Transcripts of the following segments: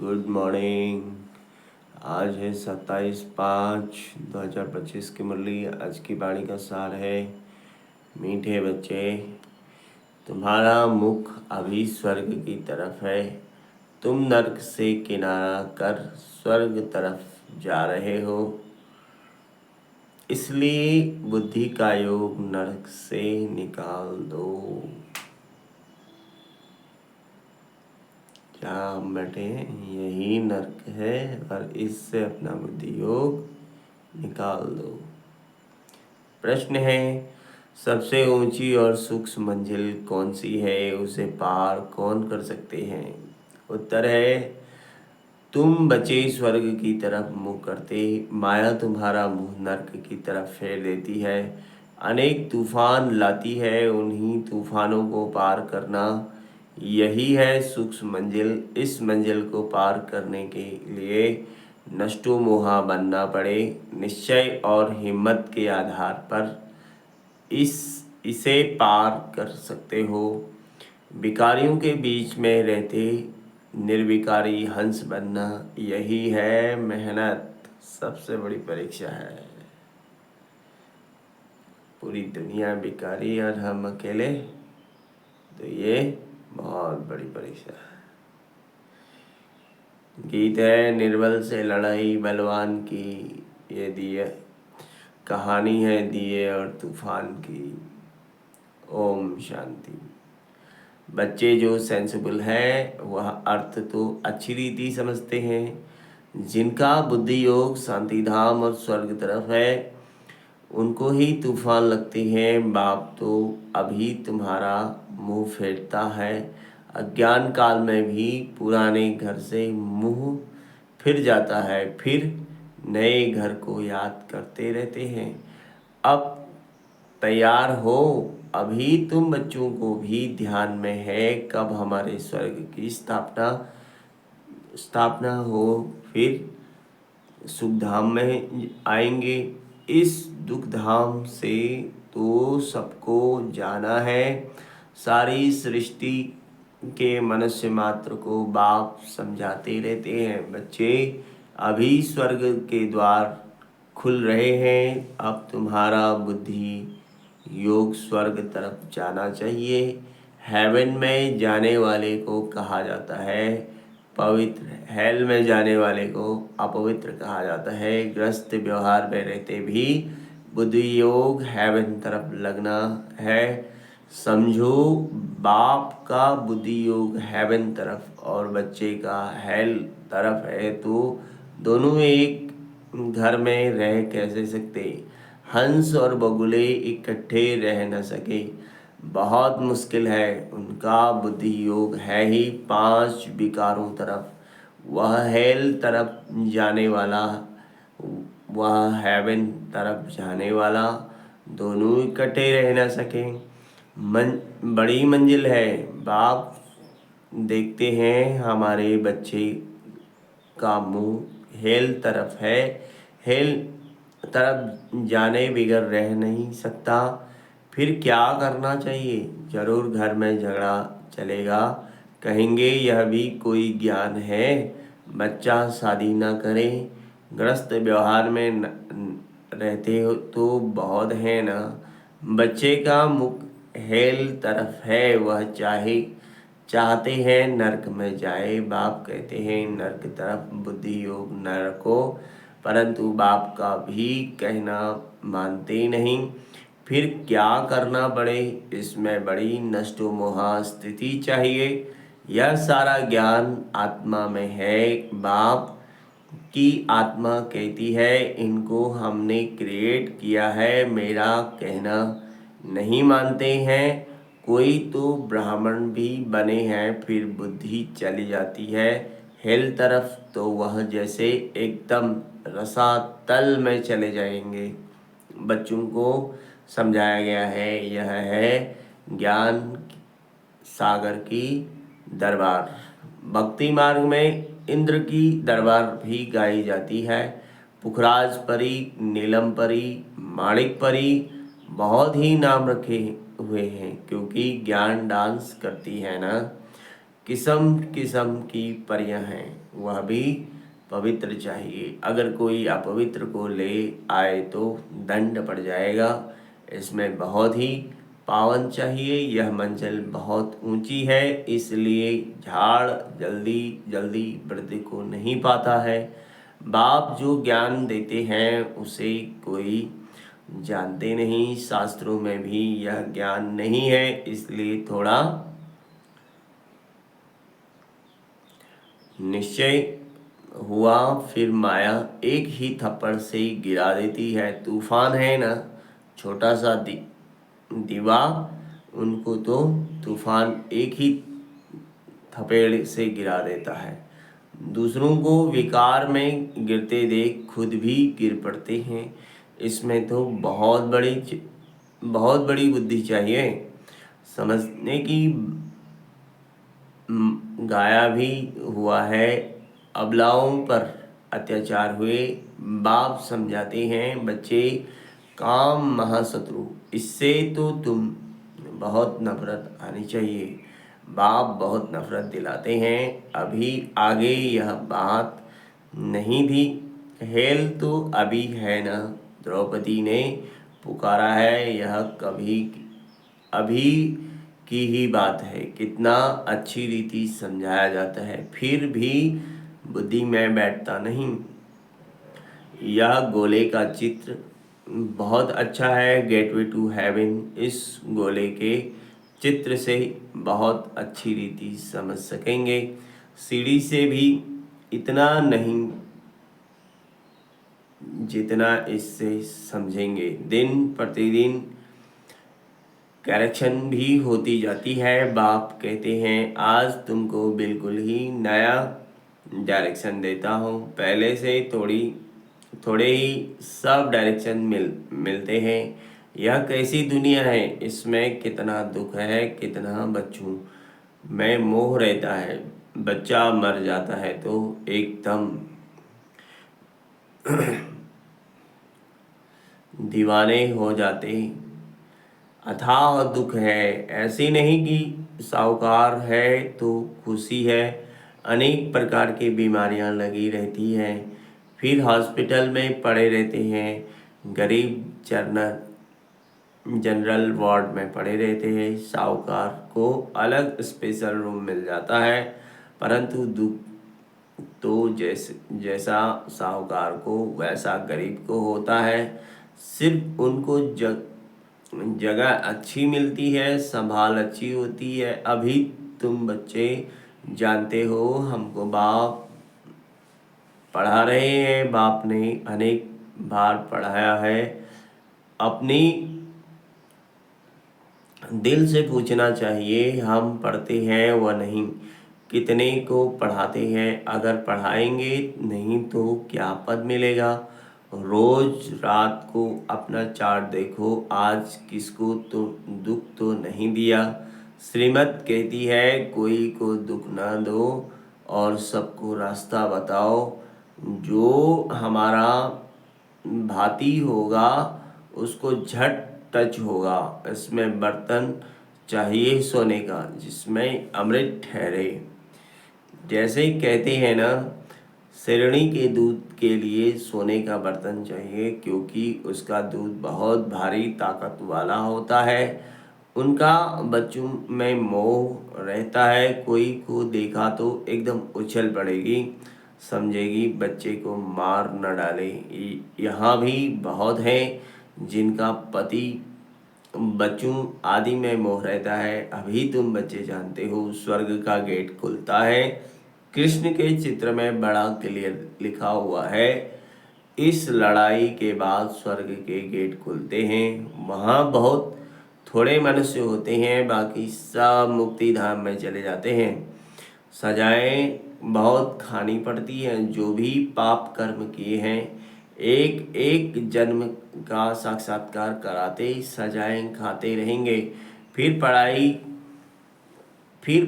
Good morning. आज है 27/5/2025 की मुरली। आज की वाणी का सार है, मीठे बच्चे, तुम्हारा मुख अभी स्वर्ग की तरफ है। तुम नर्क से किनारा कर स्वर्ग तरफ जा रहे हो, इसलिए बुद्धि का योग नर्क से निकाल दो। क्या बेटे, यही नर्क है और इससे अपना बुद्धि योग निकाल दो। प्रश्न है, सबसे ऊंची और सूक्ष्म मंजिल कौन सी है, उसे पार कौन कर सकते हैं? उत्तर है, तुम बचे स्वर्ग की तरफ मुँह करते, माया तुम्हारा मुँह नर्क की तरफ फेर देती है। अनेक तूफान लाती है, उन्हीं तूफानों को पार करना यही है सूक्ष्म मंजिल। इस मंजिल को पार करने के लिए नष्टो मोहा बनना पड़े। निश्चय और हिम्मत के आधार पर इसे पार कर सकते हो। विकारियों के बीच में रहते निर्विकारी हंस बनना यही है मेहनत। सबसे बड़ी परीक्षा है। पूरी दुनिया विकारी और हम अकेले, तो ये बहुत बड़ी परीक्षा है। गीत है, निर्बल से लड़ाई बलवान की, ये दिए कहानी है दिए और तूफान की। ओम शांति। बच्चे जो सेंसिबल हैं वह अर्थ तो अच्छी रीति समझते हैं। जिनका बुद्धि योग शांति धाम और स्वर्ग तरफ है, उनको ही तूफान लगते हैं। बाप तो अभी तुम्हारा मुंह फेरता है। अज्ञान काल में भी पुराने घर से मुंह फिर जाता है, फिर नए घर को याद करते रहते हैं। अब तैयार हो, अभी तुम बच्चों को भी ध्यान में है कब हमारे स्वर्ग की स्थापना हो, फिर सुख धाम में आएंगे। इस दुख धाम से तो सबको जाना है। सारी सृष्टि के मनुष्य मात्र को बाप समझाते रहते हैं, बच्चे अभी स्वर्ग के द्वार खुल रहे हैं। अब तुम्हारा बुद्धि योग स्वर्ग तरफ जाना चाहिए। हेवन में जाने वाले को कहा जाता है पवित्र, हेल में जाने वाले को अपवित्र कहा जाता है। ग्रस्त व्यवहार में रहते भी बुद्धि योग हेवन तरफ लगना है। समझो, बाप का बुद्धि योग हेवन तरफ और बच्चे का हेल तरफ है, तो दोनों एक घर में रह कैसे सकते? हंस और बगुले इकट्ठे रह न सके, बहुत मुश्किल है। उनका बुद्धि योग है ही 5 विकारों तरफ। वह हेल तरफ जाने वाला, वह हेवन तरफ जाने वाला, दोनों इकट्ठे रह न सके। बड़ी मंजिल है। बाप देखते हैं हमारे बच्चे का मुंह हेल तरफ है। हेल तरफ जाने बिगर रह नहीं सकता। फिर क्या करना चाहिए? जरूर घर में झगड़ा चलेगा, कहेंगे यह भी कोई ज्ञान है। बच्चा शादी ना करे, ग्रस्त व्यवहार में रहते हो तो बहुत है ना। बच्चे का मुख हेल तरफ है, वह चाहते हैं नरक में जाए। बाप कहते हैं नरक तरफ बुद्धि योग न रखो, परंतु बाप का भी कहना मानते नहीं। फिर क्या करना पड़े? इसमें बड़ी नष्टो मोहा स्थिति चाहिए। यह सारा ज्ञान आत्मा में है। बाप की आत्मा कहती है इनको हमने क्रिएट किया है, मेरा कहना नहीं मानते हैं। कोई तो ब्राह्मण भी बने हैं, फिर बुद्धि चली जाती है हेल तरफ, तो वह जैसे एकदम रसातल में चले जाएंगे। बच्चों को समझाया गया है, यह है ज्ञान सागर की दरबार। भक्ति मार्ग में इंद्र की दरबार भी गाई जाती है। पुखराज परी, नीलम परी, माणिक परी, बहुत ही नाम रखे हुए हैं, क्योंकि ज्ञान डांस करती है ना। किस्म किस्म की परियां हैं, वह भी पवित्र चाहिए। अगर कोई अपवित्र को ले आए तो दंड पड़ जाएगा। इसमें बहुत ही पावन चाहिए। यह मंजिल बहुत ऊंची है, इसलिए झाड़ जल्दी जल्दी वृद्धि को नहीं पाता है। बाप जो ज्ञान देते हैं उसे कोई जानते नहीं। शास्त्रों में भी यह ज्ञान नहीं है, इसलिए थोड़ा निश्चय हुआ। फिर माया एक ही थप्पड़ से गिरा देती है। तूफान है ना, छोटा सा दीवा, उनको तो तूफान एक ही थपेड़ से गिरा देता है। दूसरों को विकार में गिरते देख खुद भी गिर पड़ते हैं। इसमें तो बहुत बड़ी बुद्धि चाहिए। समझने की गाया भी हुआ है। अबलाओं पर अत्याचार हुए, बाप समझाते हैं बच्चे काम महाशत्रु, इससे तो तुम बहुत नफरत आनी चाहिए। बाप बहुत नफरत दिलाते हैं। अभी आगे यह बात नहीं थी, हेल तो अभी है ना। द्रौपदी ने पुकारा है, यह कभी अभी की ही बात है। कितना अच्छी रीति समझाया जाता है, फिर भी बुद्धि में बैठता नहीं। यह गोले का चित्र बहुत अच्छा है, गेटवे टू हेवन। इस गोले के चित्र से बहुत अच्छी रीति समझ सकेंगे। सीढ़ी से भी इतना नहीं जितना इससे समझेंगे। दिन प्रतिदिन करेक्शन भी होती जाती है। बाप कहते हैं आज तुमको बिल्कुल ही नया डायरेक्शन देता हूँ। पहले से थोड़े ही सब डायरेक्शन मिलते हैं। यह कैसी दुनिया है, इसमें कितना दुख है, कितना बच्चों में मोह रहता है। बच्चा मर जाता है तो एकदम दीवाने हो जाते। अथाह दुख है। ऐसे नहीं कि साहूकार है तो खुशी है। अनेक प्रकार की बीमारियां लगी रहती हैं, फिर हॉस्पिटल में पड़े रहते हैं। गरीब जनरल वार्ड में पड़े रहते हैं। साहूकार को अलग स्पेशल रूम मिल जाता है, परंतु दुख तो जैसा साहूकार को वैसा गरीब को होता है। सिर्फ उनको जगह अच्छी मिलती है, संभाल अच्छी होती है। अभी तुम बच्चे जानते हो, हमको बाप पढ़ा रहे हैं। बाप ने अनेक बार पढ़ाया है। अपनी दिल से पूछना चाहिए, हम पढ़ते हैं व नहीं, कितने को पढ़ाते हैं। अगर पढ़ाएंगे नहीं तो क्या पद मिलेगा। रोज रात को अपना चार्ट देखो, आज किसको तो दुख तो नहीं दिया। श्रीमत कहती है कोई को दुख ना दो और सबको रास्ता बताओ। जो हमारा भाती होगा उसको झट टच होगा। इसमें बर्तन चाहिए सोने का जिसमें अमृत ठहरे। जैसे कहते हैं ना, शेरनी के दूध के लिए सोने का बर्तन चाहिए, क्योंकि उसका दूध बहुत भारी ताकत वाला होता है। उनका बच्चों में मोह रहता है। कोई को देखा तो एकदम उछल पड़ेगी, समझेगी बच्चे को मार न डाले। यहाँ भी बहुत हैं जिनका पति बच्चों आदि में मोह रहता है। अभी तुम बच्चे जानते हो स्वर्ग का गेट खुलता है। कृष्ण के चित्र में बड़ा क्लियर लिखा हुआ है, इस लड़ाई के बाद स्वर्ग के गेट खुलते हैं। वहाँ बहुत थोड़े मनुष्य होते हैं, बाकी सब मुक्ति धाम में चले जाते हैं। सजाएं बहुत खानी पड़ती हैं। जो भी पाप कर्म किए हैं, एक एक जन्म का साक्षात्कार कराते सजाएं खाते रहेंगे। फिर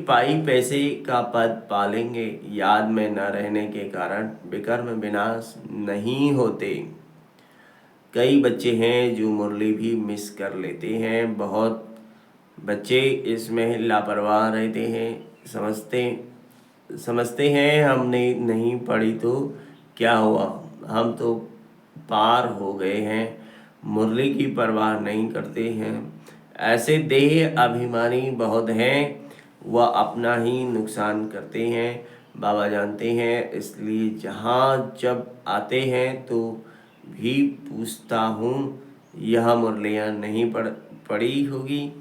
पाई पैसे का पद पालेंगे। याद में न रहने के कारण विकर्म विनाश नहीं होते। कई बच्चे हैं जो मुरली भी मिस कर लेते हैं। बहुत बच्चे इसमें लापरवाह रहते हैं। समझते समझते हैं हमने नहीं पढ़ी तो क्या हुआ, हम तो पार हो गए हैं, मुरली की परवाह नहीं करते हैं। ऐसे देह अभिमानी बहुत हैं, वह अपना ही नुकसान करते हैं, बाबा जानते हैं। इसलिए जहाँ जब आते हैं तो भी पूछता हूँ, यह मुरलियाँ नहीं पढ़ी होगी,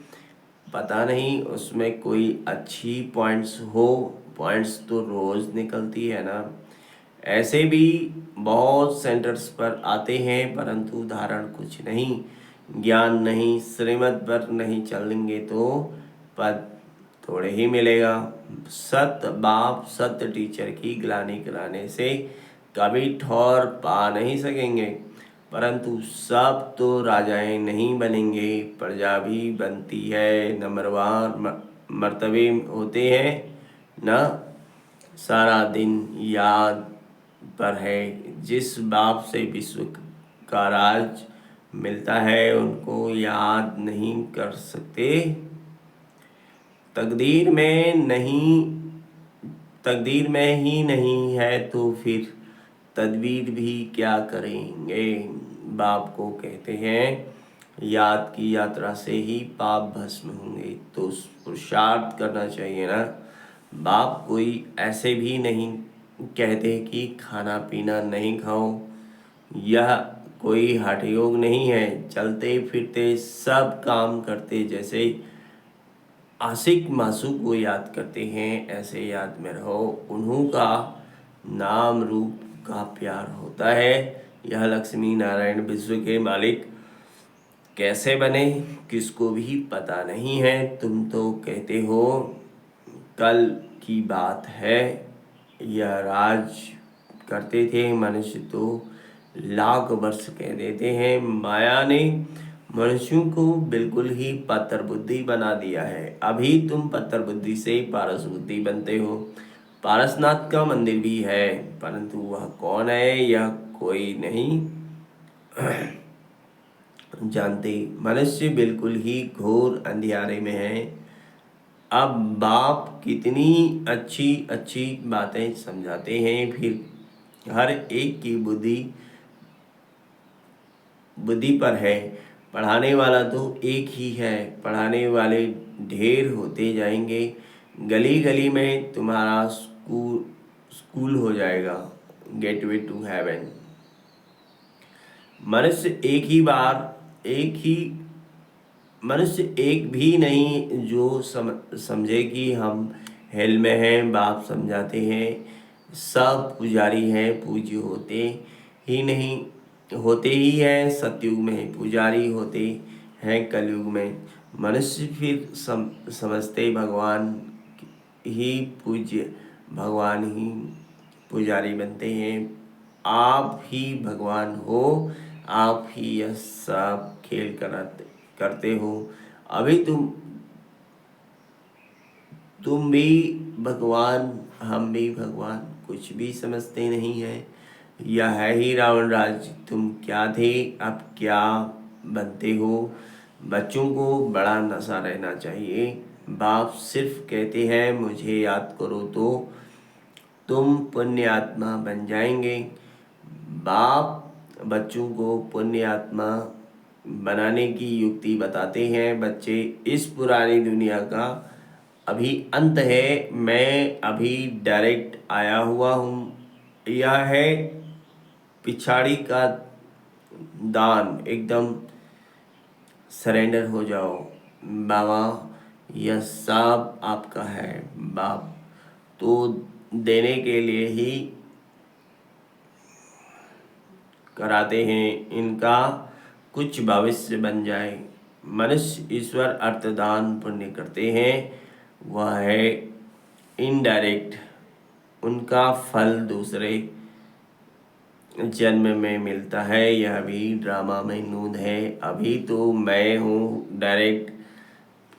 पता नहीं उसमें कोई अच्छी पॉइंट्स तो रोज़ निकलती है ना। ऐसे भी बहुत सेंटर्स पर आते हैं परंतु धारण कुछ नहीं, ज्ञान नहीं, श्रीमत पर नहीं चलेंगे तो पद थोड़े ही मिलेगा। सत्य बाप सत्य टीचर की ग्लानि कराने से कभी ठौर पा नहीं सकेंगे, परंतु सब तो राजाएं नहीं बनेंगे, प्रजा भी बनती है, नंबरवार मर्तबे होते हैं ना। सारा दिन याद पर है, जिस बाप से विश्व का राज मिलता है उनको याद नहीं कर सकते। तकदीर में नहीं, तकदीर में ही नहीं है तो फिर तदबीर भी क्या करेंगे। बाप को कहते हैं याद की यात्रा से ही पाप भस्म होंगे, तो पुरुषार्थ करना चाहिए ना। बाप कोई ऐसे भी नहीं कहते कि खाना पीना नहीं खाओ, यह कोई हठ योग नहीं है। चलते फिरते सब काम करते जैसे आशिक मासूक को याद करते हैं, ऐसे याद में रहो। उन्हों का नाम रूप का प्यार होता है। यह लक्ष्मी नारायण विश्व के मालिक कैसे बने किसको भी पता नहीं है। तुम तो कहते हो कल की बात है, यह राज करते थे, मनुष्य तो लाख वर्ष कह देते हैं। माया ने मनुष्यों को बिल्कुल ही पत्थर बुद्धि बना दिया है। अभी तुम पत्थर बुद्धि से पारस बुद्धि बनते हो। पारसनाथ का मंदिर भी है परंतु वह कौन है यह कोई नहीं जानते। मनुष्य बिल्कुल ही घोर अंधियारे में है। अब बाप कितनी अच्छी अच्छी बातें समझाते हैं, फिर हर एक की बुद्धि पर है। पढ़ाने वाला तो एक ही है, पढ़ाने वाले ढेर होते जाएंगे। गली गली में तुम्हारा स्कूल हो जाएगा, गेटवे टू हेवन। मनुष्य एक भी नहीं जो समझे कि हम हेल में हैं। बाप समझाते हैं सब पुजारी हैं, पूज्य होते ही हैं। सतयुग में पुजारी होते हैं, कलयुग में मनुष्य फिर समझते भगवान ही पुजारी बनते हैं। आप ही भगवान हो, आप ही यह सब खेल करते हो। अभी तुम भी भगवान, हम भी भगवान, कुछ भी समझते नहीं है। यह है ही रावण राज। तुम क्या थे अब क्या बनते हो। बच्चों को बड़ा नशा रहना चाहिए। बाप सिर्फ कहते हैं मुझे याद करो तो तुम पुण्य आत्मा बन जाएंगे। बाप बच्चों को पुण्य आत्मा बनाने की युक्ति बताते हैं। बच्चे इस पुरानी दुनिया का अभी अंत है, मैं अभी डायरेक्ट आया हुआ हूँ। यह है पिछाड़ी का दान, एकदम सरेंडर हो जाओ। बाबा यह सब आपका है। बाप तो देने के लिए ही कराते हैं, इनका कुछ भविष्य बन जाए। मनुष्य ईश्वर अर्थदान पुण्य करते हैं, वह है इनडायरेक्ट, उनका फल दूसरे जन्म में मिलता है। यह भी ड्रामा में नूद है। अभी तो मैं हूँ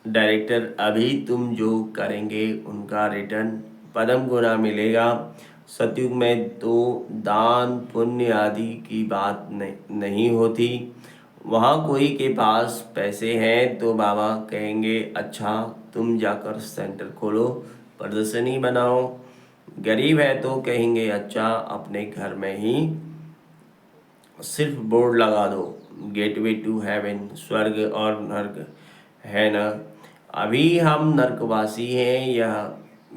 डायरेक्टर, अभी तुम जो करेंगे उनका रिटर्न पदम गुना मिलेगा। सतयुग में तो दान पुण्य आदि की बात नहीं होती। वहाँ कोई के पास पैसे हैं तो बाबा कहेंगे अच्छा तुम जाकर सेंटर खोलो, प्रदर्शनी बनाओ। गरीब है तो कहेंगे अच्छा अपने घर में ही सिर्फ बोर्ड लगा दो, गेटवे टू हेवन, स्वर्ग और नर्क है ना। अभी हम नर्कवासी हैं यह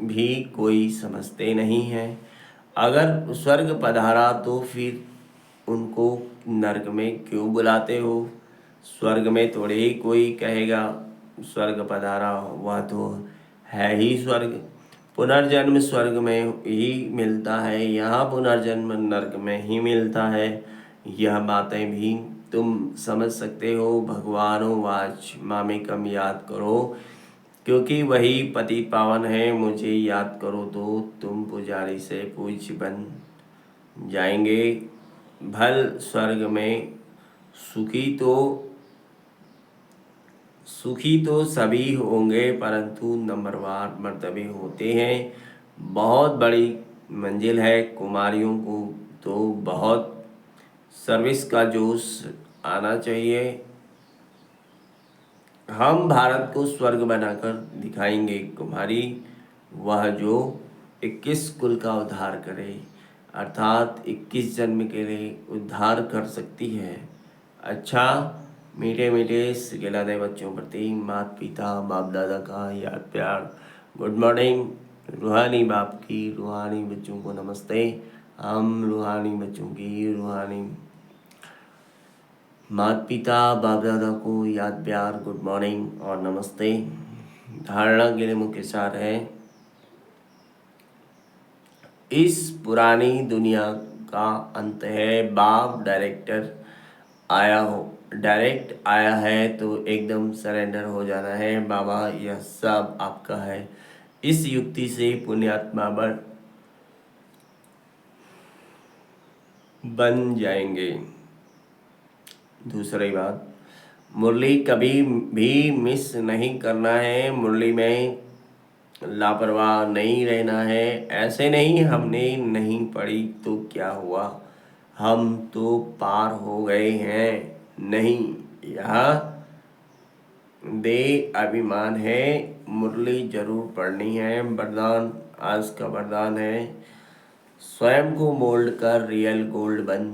भी कोई समझते नहीं है। अगर स्वर्ग पधारा तो फिर उनको नर्क में क्यों बुलाते हो? स्वर्ग में थोड़े ही कोई कहेगा स्वर्ग पधारा, वह तो है ही स्वर्ग। पुनर्जन्म स्वर्ग में ही मिलता है, यहाँ पुनर्जन्म नर्क में ही मिलता है। यह बातें भी तुम समझ सकते हो। भगवानो वाच मामेकम याद करो, क्योंकि वही पतित पावन है। मुझे याद करो तो तुम पुजारी से पूज्य बन जाएंगे। भल स्वर्ग में सुखी तो सभी होंगे, परंतु नंबरवार मर्तबे होते हैं। बहुत बड़ी मंजिल है। कुमारियों को तो बहुत सर्विस का जोश आना चाहिए। हम भारत को स्वर्ग बनाकर दिखाएंगे। कुमारी वह जो 21 कुल का उद्धार करे, अर्थात 21 जन्म के लिए उद्धार कर सकती है। अच्छा मीठे मीठे सिखलाते बच्चों प्रति माता पिता बाप दादा का याद प्यार। Good morning. रूहानी बाप की रूहानी बच्चों को नमस्ते। हम रूहानी बच्चों की रूहानी माता पिता बाप दादा को याद प्यार, गुड मॉर्निंग और नमस्ते। धारणा के लिए मुख्य सार है, इस पुरानी दुनिया का अंत है। बाप डायरेक्ट आया है तो एकदम सरेंडर हो जाना है। बाबा यह सब आपका है। इस युक्ति से पुण्यात्मा बन जाएंगे। दूसरी बात, मुरली कभी भी मिस नहीं करना है। मुरली में लापरवाह नहीं रहना है। ऐसे नहीं हमने नहीं पढ़ी तो क्या हुआ, हम तो पार हो गए हैं। नहीं, यह दे अभिमान है। मुरली जरूर पढ़नी है। वरदान, आज का वरदान है, स्वयं को मोल्ड कर रियल गोल्ड बन।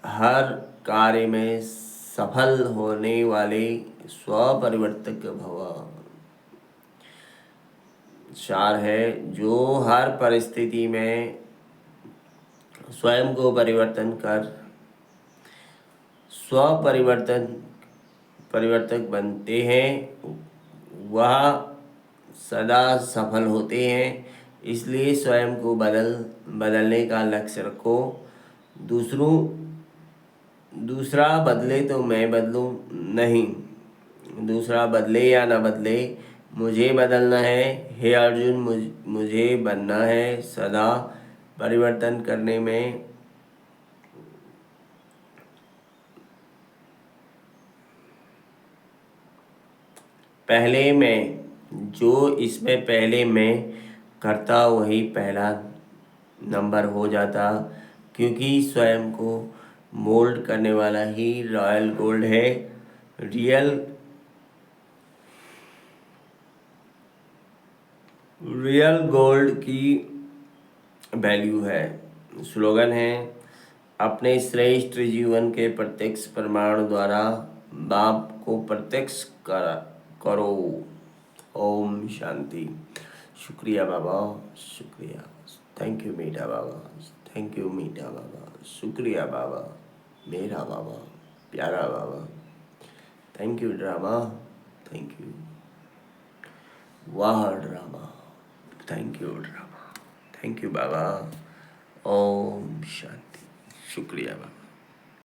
हर कार्य में सफल होने वाले स्वपरिवर्तक भव। सार है, जो हर परिस्थिति में स्वयं को परिवर्तन कर परिवर्तक बनते हैं वह सदा सफल होते हैं। इसलिए स्वयं को बदलने का लक्ष्य रखो। दूसरा बदले तो मैं बदलूं नहीं, दूसरा बदले या न बदले मुझे बदलना है। हे अर्जुन, मुझे बनना है सदा परिवर्तन करने में। पहले मैं, जो इसमें पहले मैं करता वही पहला नंबर हो जाता, क्योंकि स्वयं को मोल्ड करने वाला ही रॉयल गोल्ड है। रियल गोल्ड की वैल्यू है। स्लोगन है, अपने श्रेष्ठ जीवन के प्रत्यक्ष प्रमाण द्वारा बाप को प्रत्यक्ष करो। ओम शांति। शुक्रिया बाबा, शुक्रिया। थैंक यू मीठा बाबा, थैंक यू मीठा बाबा, शुक्रिया बाबा, मेरा बाबा, प्यारा Baba. Thank you drama, thank you. वाह drama, thank you drama, thank you Baba. ओम शांति। शुक्रिया बाबा।